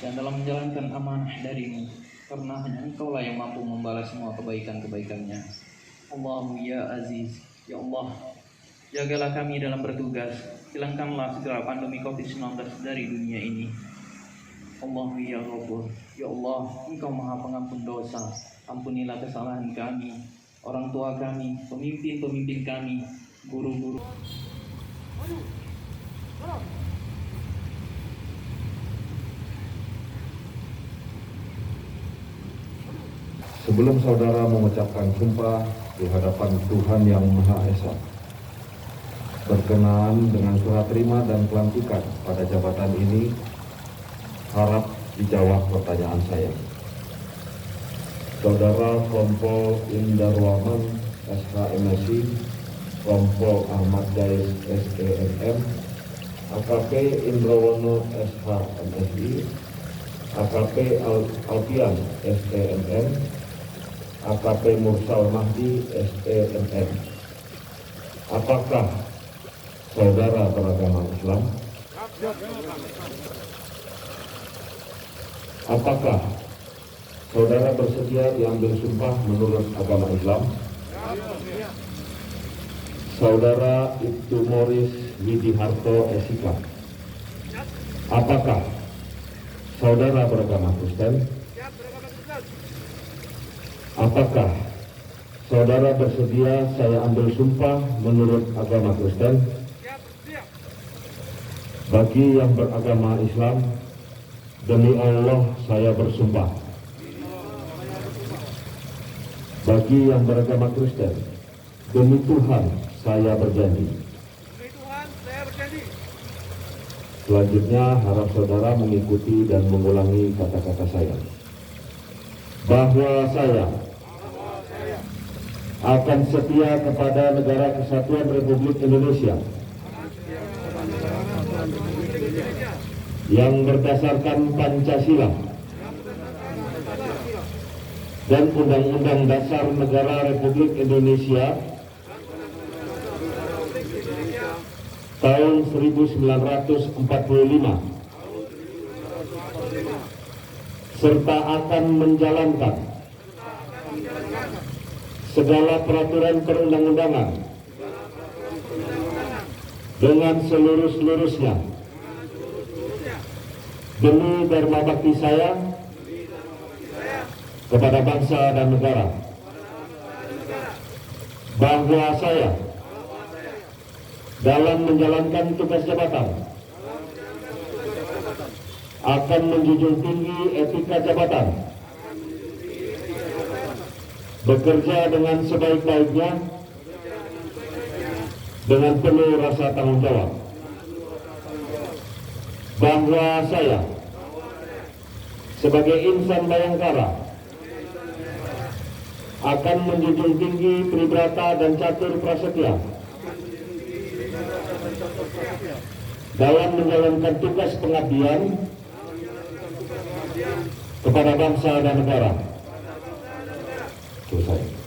dan dalam menjalankan amanah darimu, karena hanya Engkaulah yang mampu membalas semua kebaikan-kebaikannya. Allahumma ya Aziz, ya Allah, jagalah kami dalam bertugas, hilangkanlah segala pandemi COVID-19 dari dunia ini. Allahumma ya Rabbul, ya Allah, Engkau Maha Pengampun dosa, ampunilah kesalahan kami, orang tua kami, pemimpin-pemimpin kami, guru-guru. Sebelum saudara mengucapkan sumpah di hadapan Tuhan Yang Maha Esa, berkenaan dengan serah terima dan pelantikan pada jabatan ini, harap dijawab pertanyaan saya. Saudara Kompol Indarwaman SHMSI, Kompol Ahmad Jais SEMM, AKP Indrawono SHMSI, AKP Alfian SEMM, AKP Mursal Mahdi SEMM. Apakah saudara beragama Islam? Apakah saudara bersedia diambil sumpah menurut agama Islam? Saudara Ibtu Moris Widiharto SIK, apakah saudara beragama Kristen? Apakah saudara bersedia saya ambil sumpah menurut agama Kristen? Bagi yang beragama Islam, demi Allah saya bersumpah. Bagi yang beragama Kristen, demi Tuhan saya berjanji. Selanjutnya harap saudara mengikuti dan mengulangi kata-kata saya. Bahwa saya akan setia kepada Negara Kesatuan Republik Indonesia yang berdasarkan Pancasila dan Undang-Undang Dasar Negara Republik Indonesia tahun 1945, serta akan menjalankan segala peraturan perundang-undangan dengan seluruh-seluruhnya demi dharma bakti saya kepada bangsa dan negara. Bahwa saya dalam menjalankan tugas jabatan akan menjunjung tinggi etika jabatan, bekerja dengan sebaik-baiknya dengan penuh rasa tanggung jawab. Bahwa saya sebagai insan Bayangkara akan menjunjung tinggi Tribrata dan Catur Prasetya dalam menjalankan tugas pengabdian kepada bangsa dan negara. Selesai.